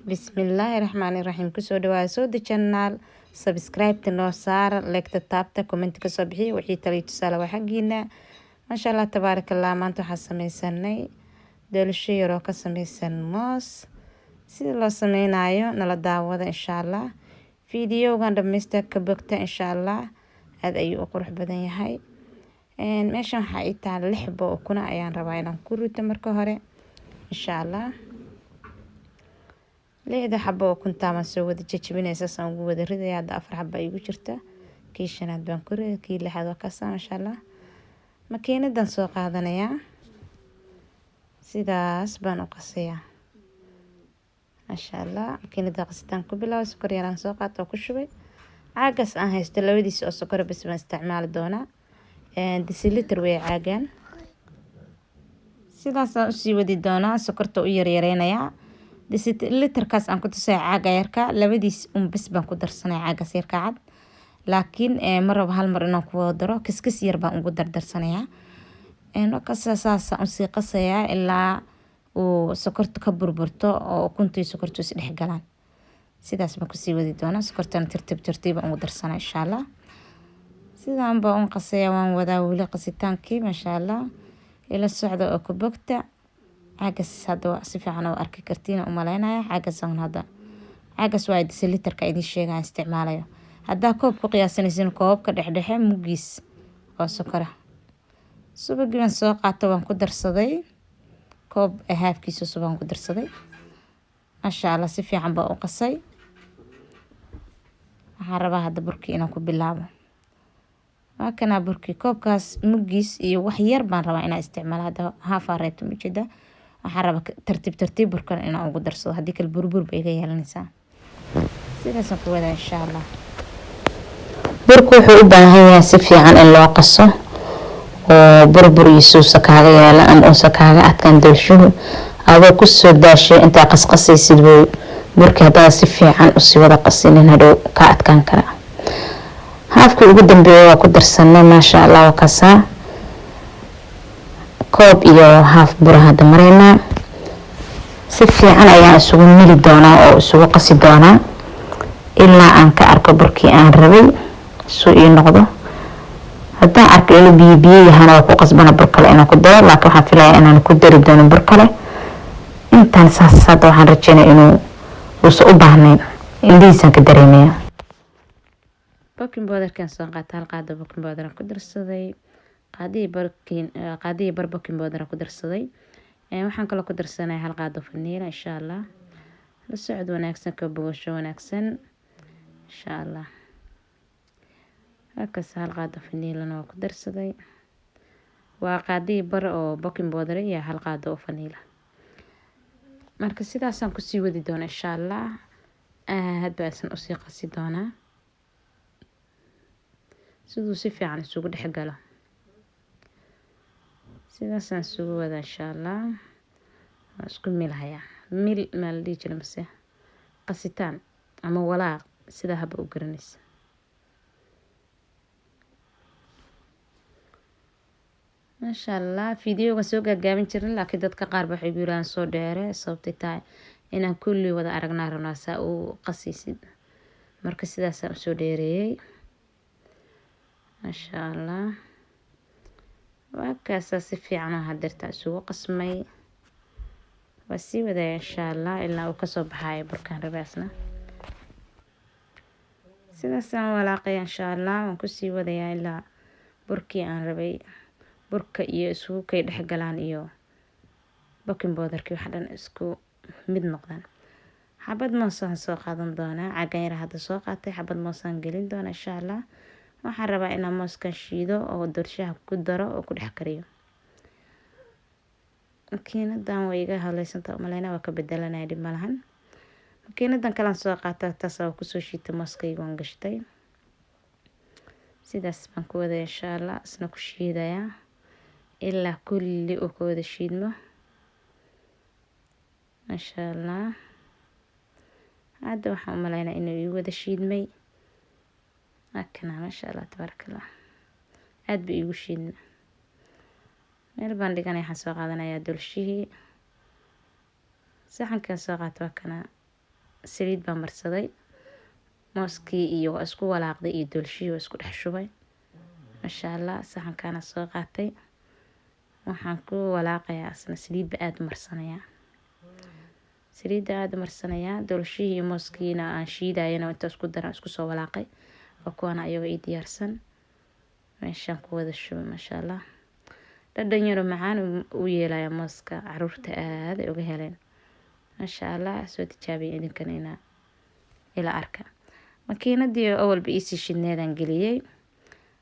Bismillahirrahmanirrahim. Kusoo dhawaada Sooda channel. Subscribe noo saara, like taabta, comment ka soo bixiyo wixii taliyo tusaale waa xaqiina. Masha Allah tabarakallah, maanta waxaan sameysanay doolasho yar oo ka sameysan moos. Sida loo sameynayo nala daawada insha Allah. Videogan dhameystir ka bogta insha Allah. Aad ayuu u qurux badan yahay. Meeshan waxaa ii taal 6 xabo oo kuna ayaan rabaa inaan ku rito marka hore insha Allah. 6 xabo oo kunta ma soo wada jajabinaysa saan ugu wada ridaya hadda 4 xabo igu jirta kii shanaad baan ku riday kii 6aad waa ka saamaa insha Allah. Makiinadan soo qaadanaya sidaas baan u qasayaa masha Allah. Makiinada qasitaan ku bilaabo sokor yaraan soo qaato ku shubay caagas aan haysto labadiis oo sokor bas baan isticmaali doonaa deciliter way caagan sidaas aan u sii wadi doonaa sokorta u yaryareynayaa deciliterkaas aan ku tusay caaga yarka labadiis bas baan ku darsanay caagas yarka cad laakiin mar rabo hal mar inaan ku wada daro kiskis yar baan ugu dardarsanayaa markaas saas aan sii qasayaa ilaa uu sokorta ka burburto oo ukuntii sokortu is dhex galaan sidaas baan ku sii wadi doonaa sokortan tartiib aan ugu darsanaa insha Allah. sidaan baan u qasayaa waan wadaa wali qasitaankii masha Allah ila socdo oo ku bogta caagas hadda si fiican oo arki kartiin u maleynaya caagasan hadda caagas waa deciliterka idin sheegaa isticmaalayo hadda koob ku qiyaasanaysin koobka dhexdhexe mugiis oo sokora subag baan soo qaato waan ku darsaday koob haafkiisa subag ku darsaday masha Allah si fiican baan u qasay waxaan rabaa hadda burkii inaan ku bilaabo kana burkii koobkaas mugiis iyo wax yar baan rabaa inaan isticmaalo hadda haaf reebto mujida waxaan rabaa tartiib burkan inaan ugu darsado hadii kale burbur bay iga yeelanaysaa sidaas ku wada insha Allah. burku wuxuu u baahan yahay si fiican in loo qaso oo burbur iyo sakaaga yeelan ama oo sakaaga adkaan dulshuhu adoo ku soo daashay inta qasqasaysid burka hadda si fiican u sii wada qasinin hadhow ka adkaan kara haafka ugu dambeeyo waa ku darsanay masha Allah waa kasa koob iyo haaf buraha damareyna si fiican ayaan isugu mili doonaa oo isugu qasi doonaa ilaa aan ka arko burkii aan rabay soo ii noqdo hadda arko ila biyo yahana waa ku qasbana bur kale inaan ku daro laakiin waxaan filayaa inaan ku dari doono bur kale intaan saasada waxaan rajeynayaa inuu u baahnayn indhihiisaan ka dareemaya baking powder kan soo qaata hal qaado baking powder ku darsaday qaadii bar baking powder ku darsaday waxaan kale ku darsanay hal qaado vanilla insha Allah la socod wanaagsan ka bogasho wanaagsan insha Allah. halkaas hal qaado vanilla oo ku darsaday waa qaadii bar oo baking powder iyo hal qaado oo vanilla marka sidaas aan ku sii wadi doona insha Allah. aad baan u sii qasi doonaa sidoo si fiican isugu dhex galo sidaas aan isugu wada insha Allah. isku milhaya mal dhijir mase qasitaan ama walaaq sida haba u garanaysa masha Allah. videoga soo gaagaaban jirin laakiin dadka qaar waxay guuraan soo dheere sababtay tahay inaan kulli wada aragnaa rabnaa saa u qasiisid marka sidaas aan soo dheereeyay masha Allah. waa kaas si fiican oo hadirta isugu qasmay waa sii wadaya insha Allah ilaa uu ka soo baxayo burkaan rabaasna sidaas aan walaaqay insha Allah waan ku sii wadaya ilaa burkii aan rabay burka iyo isugu kay dhex galaan iyo baking powderkii waxa dhan isku mid noqdaan. xabad moos aan soo qaadan doonaa caagan yar hadda soo qaatay xabad moos aan gelin doonaa insha Allah. waxaan rabaa inaan mooskan shiido oo doorshaha ku daro oo ku dhex kariyo makiinadan way iga hadlaysantaa umaleyna waa ka bedelanaya dhib malahan makiinadan kale aan soo qaata taas oo ku soo shiita mooskayga waan gashtay sidaas baan ku wada insha Allah isna ku shiidaya ilaa kulli uu ka wada shiidmo masha Allah. hadda waxaan umaleynaa inuu ii wada shiidmay akana masha Allah tabarakallah aad bay igu shiidmay meel baan dhiganay waxaan soo qaadanayaa dulshihii saxankan soo qaato kana saliid baan marsaday mooskii iyo waa isku walaaqday iyo doolshihii waa isku dhex shubay masha Allah saxankaana soo qaatay waxaan ku walaaqayaa asna saliidba aad marsanayaa saliidda aad marsanayaa doolshihii iyo mooskiina aan shiidayana inta isku daran isku soo walaaqay oo kuwana ayaga ii diyaarsan meeshaan ku wada shubay masha Allah dhadhan yar macaan u yeelaya mooska caruurta aad ay uga heleen masha Allah soo tijaabiye idinkana ila arka makiinadii awalba ii shidneedaan geliyay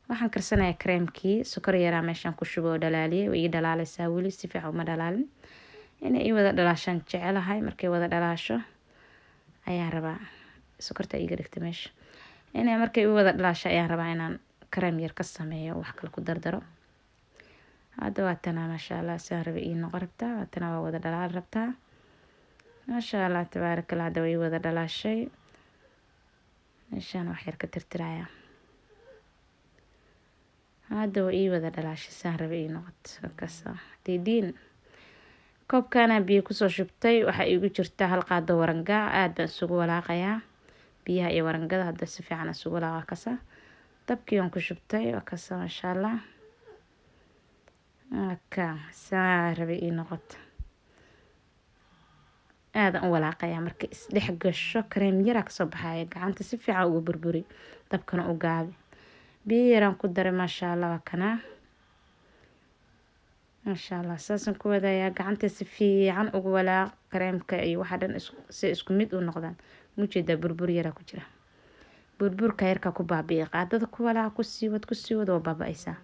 waxaan karsanayaa kreemkii sokor yaraa meeshaan ku shubo oo dhalaaliyay way ii dhalaalaysaa weli si fiican uma dhalaalin inay ii wada dhalaashaan jecelahay markay wada dhalaasho ayaan rabaa sokorta iiga dhigtay meesha inay markay ii wada dhalaasho ayaan rabaa inaan kreem yar ka sameeyo wax kale ku dardaro hadda waa tana masha Allah sidaan rabay ii noqon rabtaa waa tana waa wada dhalaal rabtaa masha Allah tabaarakallah hadda way wada dhalaashay meeshaan wax yar ka tirtirayaa hadda waa ii wada dhalaashay sidaan rabay ii noqoto kasa diidiin koobkana biyo kusoo shubtay waxaa iigu jirta hal qaado waranga aad baan isugu walaaqayaa biyaha iyo warangada hadda si fiican isugu walaaqa kasa dabkii aan ku shubtay waa kasa masha Allah aka sidaan rabay ii noqoto aadan u walaaqayaa marka isdhex gasho kareem yara kasoo baxaya gacanta si fiican ugu burburi dabkana u gaabi biyo yaraan ku daray masha Allah waa kana masha Allah saasan ku wadayaa gacanta si fiican ugu walaaq kareemka iyo waxa dhan si isku mid u noqdaan mujeeda burbur yara ku jira burburka yarka ku baabi'ay qaadada ku walaaq ku sii wad waa baaba'aysaa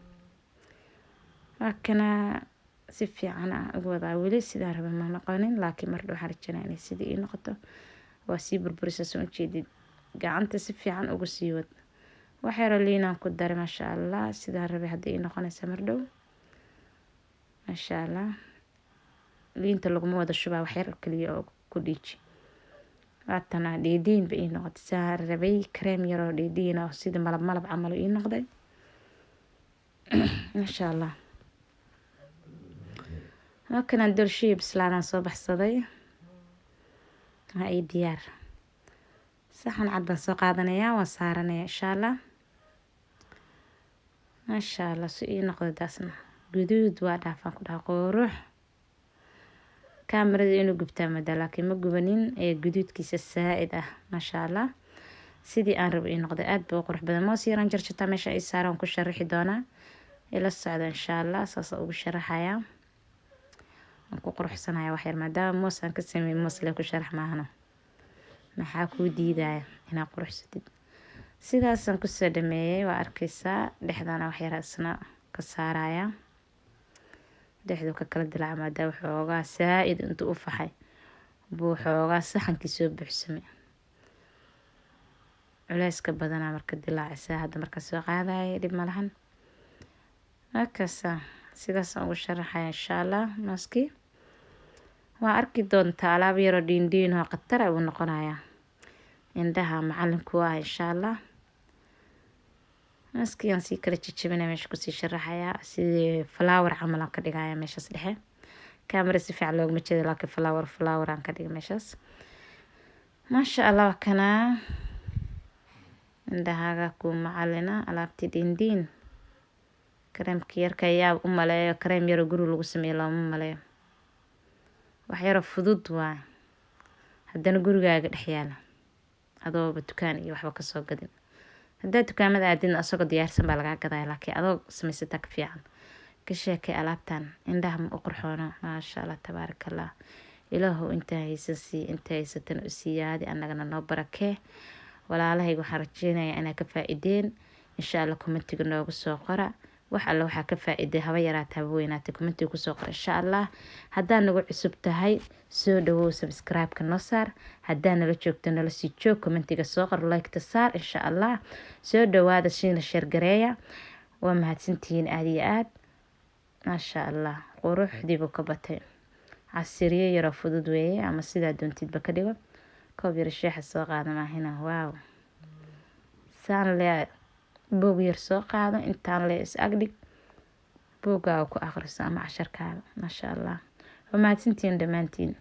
wakana si fiican ugu wadaa weli sidaan rabay ma noqonin laakiin mar dhow waxaan rajaynaa inay sidii ii noqoto waa sii burburisa soo jeedid gacanta si fiican ugu sii wad wax yar liinaan ku daray masha Allah sidaan rabay hadda ii noqonaysa mar dhow masha Allah liinta laguma wada shubaa wax yar kaliya oo ku dhiiji waatana dhiidhiin ba ii noqotay sidaan rabay kareem yar oo dhiidhiin ah sida malab camal ii noqday masha Allah halkan doolshihii bislaadaan soo baxsaday waa ii diyaar saxan cad baan soo qaadanayaa waan saaranayaa insha Allah masha Allah si ii noqdo daasna guduud waa dhaafaan ku dhaha qurux kaamirada inuu gubtaa mada laakiin ma gubanin ee guduudkiisa saa'id ah masha Allah sidii aan rabo ii noqday aad buu qurux badan moos yaraan jarjartaa meesha ay saaran ku sharaxi doonaa ila socda insha Allah saas ugu sharaxayaa ku quruxsanaya wax yar maadaama moos aan ka sameeyay moos le ku sharax maahano maxaa kuu diidaya inaad quruxsatid sidaasaan kusoo dhameeyay waa arkaysaa dhexdana wax yar isna ka saaraya dhexdu ka kala dilaaca maadaama waxoogaa saa'id intuu u faxay buu waxoogaa saxankii soo buuxsamay culayska badanaa marka dilaacaysaa hadda marka soo qaadaya dhib ma lahan markaasa sidaasaan ugu sharaxaya insha Allah mooskii waa arki doontaa alaab yaroo dhiindhiin oo khatar ah uu noqonayaa indhaha macalinku ah insha Allah mooskii aan sii kala jajabinaya meesha kusii sharaxayaa sidii flower camal aan ka dhigaya meeshaas dhexe kaamira si fiican looguma jeedo laakiin flower aan ka dhigay meeshaas masha Allah kana indhahaaga ku macalina alaabtii dhiindhiin kareemka yarka yaa u maleeyo kareem yar oo guri lagu sameeyo looma maleeyo wax yar oo fudud waa haddana gurigaaga dhex yaala adooba dukaan iyo waxba kasoo gadin haddaa dukaamada aadin asagoo diyaarsan baa lagaa gadaya laakiin adoo samaysataa ka fiican ka sheekay alaabtan indhaha ma u qurxoono maasha Allah tabaarakallah ilaahu inta haysatan u siiyaadi annagana noo barakee walaalahayga waxaan rajeynayaa inaa ka faa'iideen insha Allah commentiga noogu soo qora wax alla waxaa ka faa'iiday haba yaraata haba weynaata commentiga kusoo qora insha Allah haddaa nagu cusub tahay soo dhawow subscribe-ka noo saar haddaa nala joogto nala sii joog commentiga soo qor like-ta saar insha Allah soo dhawaada shiina share gareeya waa mahadsantihiin aad iyo aad maasha Allah quruxdii buu ka batay casiriyo yaroo fudud weeye ama sidaa doontidba ka dhigo koob yar sheexa soo qaada maahina waaw saan le buug yar soo qaado intaan le is agdhig buuggaaga ku akhriso ama casharkaaga maasha Allah waa mahadsantihiin dhammaantiin